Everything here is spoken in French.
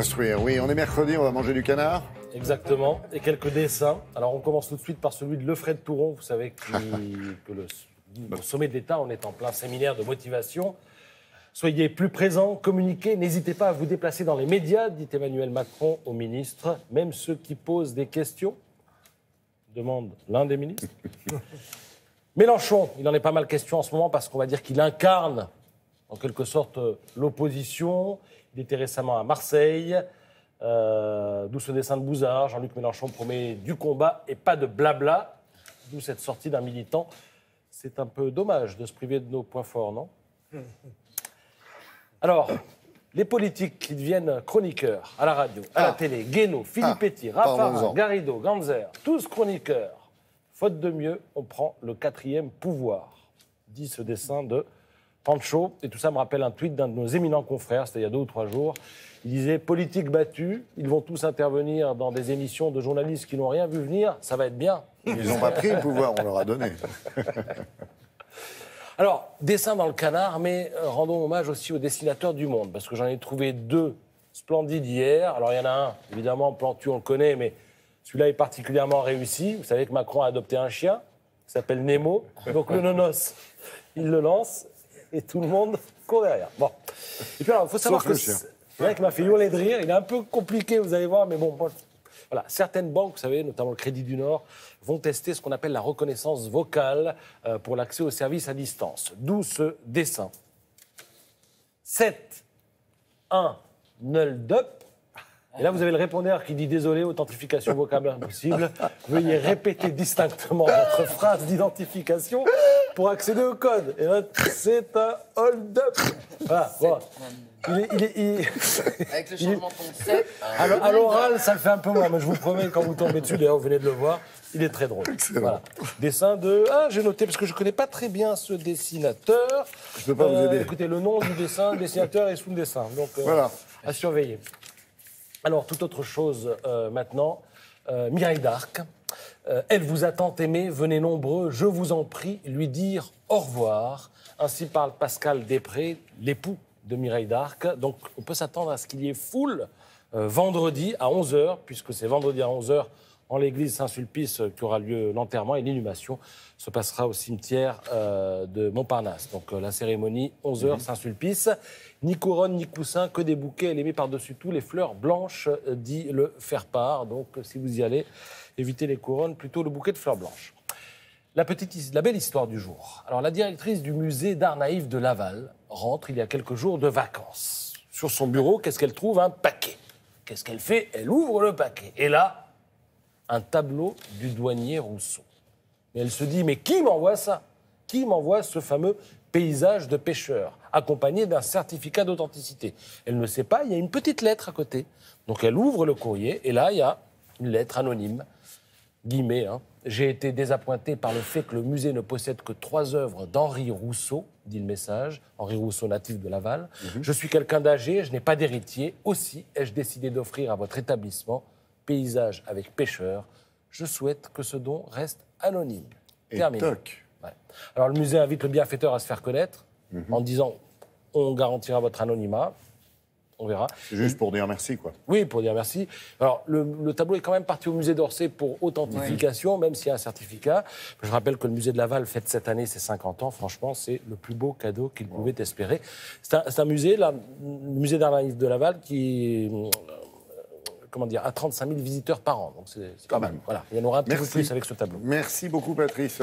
instruire. Oui, on est mercredi, on va manger du canard. Exactement, et quelques dessins. Alors on commence tout de suite par celui de Lefred Touron. Vous savez que au sommet de l'État, on est en plein séminaire de motivation. Soyez plus présents, communiquez, n'hésitez pas à vous déplacer dans les médias, dit Emmanuel Macron au ministre. Même ceux qui posent des questions, demande l'un des ministres. Mélenchon, il en est pas mal question en ce moment parce qu'on va dire qu'il incarne en quelque sorte l'opposition. Il était récemment à Marseille, d'où ce dessin de Bouzard. Jean-Luc Mélenchon promet du combat et pas de blabla, d'où cette sortie d'un militant. C'est un peu dommage de se priver de nos points forts, non ? Alors, les politiques qui deviennent chroniqueurs à la radio, à la télé, Guénaud, Philippe Petit, Raffarin, Garrido, Ganzer, tous chroniqueurs. Faute de mieux, on prend le 4e pouvoir, dit ce dessin de Pancho. Et tout ça me rappelle un tweet d'un de nos éminents confrères, c'était il y a 2 ou 3 jours. Il disait « Politique battue, ils vont tous intervenir dans des émissions de journalistes qui n'ont rien vu venir, ça va être bien. » Ils n'ont pas pris le pouvoir, on leur a donné. Alors, dessin dans le canard, mais rendons hommage aussi aux dessinateurs du monde, parce que j'en ai trouvé 2 splendides hier. Alors, il y en a un, évidemment, Plantu, on le connaît, mais celui-là est particulièrement réussi. Vous savez que Macron a adopté un chien, qui s'appelle Nemo. Donc, le nonos, il le lance, et tout le monde court derrière. Bon. Et puis, alors, il faut savoir que c'est vrai qu'il m'a fait hurler de rire. Il est un peu compliqué, vous allez voir, mais bon, voilà. Certaines banques, vous savez, notamment le Crédit du Nord, vont tester ce qu'on appelle la reconnaissance vocale pour l'accès aux services à distance. D'où ce dessin. 7, 1, 9, dup. Et là, vous avez le répondeur qui dit « Désolé, authentification vocale impossible. Veuillez répéter distinctement votre phrase d'identification pour accéder au code. » Et là, c'est un hold-up. Voilà, bon. Avec le changement de ton 7. À l'oral, ça le fait un peu moins, mais je vous promets, quand vous tombez dessus, d'ailleurs, vous venez de le voir, il est très drôle. Voilà. Dessin de... Ah, j'ai noté, parce que je ne connais pas très bien ce dessinateur. Je ne peux pas vous aider. Écoutez, le nom du dessin, dessinateur est sous le dessin. Donc, voilà. À surveiller. Alors, toute autre chose maintenant. Mireille d'Arc. Elle vous a tant aimé, venez nombreux, je vous en prie, lui dire au revoir. Ainsi parle Pascal Després, l'époux de Mireille d'Arc. Donc, on peut s'attendre à ce qu'il y ait foule vendredi à 11h, puisque c'est vendredi à 11h en l'église Saint-Sulpice qu'aura lieu l'enterrement et l'inhumation se passera au cimetière de Montparnasse. Donc, la cérémonie, 11h, Saint-Sulpice. Ni couronne, ni coussin, que des bouquets. Elle est mise par-dessus tout les fleurs blanches, dit le faire-part. Donc, si vous y allez, évitez les couronnes, plutôt le bouquet de fleurs blanches. La belle histoire du jour. Alors, la directrice du musée d'art naïf de Laval rentre il y a quelques jours de vacances. Sur son bureau, qu'est-ce qu'elle trouve ? Un paquet. Qu'est-ce qu'elle fait ? Elle ouvre le paquet. Et là, un tableau du douanier Rousseau. Et elle se dit, mais qui m'envoie ça ? Qui m'envoie ce fameux paysage de pêcheur, accompagné d'un certificat d'authenticité ? Elle ne sait pas, il y a une petite lettre à côté. Donc elle ouvre le courrier, et là, il y a une lettre anonyme, guillemets, hein. J'ai été désappointé par le fait que le musée ne possède que 3 œuvres d'Henri Rousseau, dit le message, Henri Rousseau natif de Laval. Je suis quelqu'un d'âgé, je n'ai pas d'héritier. Aussi ai-je décidé d'offrir à votre établissement paysage avec pêcheur. Je souhaite que ce don reste anonyme. Et terminé. toc. Ouais. Alors le musée invite le bienfaiteur à se faire connaître en disant on garantira votre anonymat. On verra. C'est juste pour dire merci, quoi. Oui, pour dire merci. Alors, le tableau est quand même parti au musée d'Orsay pour authentification, même s'il y a un certificat. Je rappelle que le musée de Laval fête cette année ses 50 ans. Franchement, c'est le plus beau cadeau qu'il pouvait espérer. C'est un musée, là, le musée d'art naïf de Laval, qui a 35 000 visiteurs par an. Donc, c'est pas mal. Voilà. Il y en aura un petit peu plus avec ce tableau. Merci beaucoup, Patrice.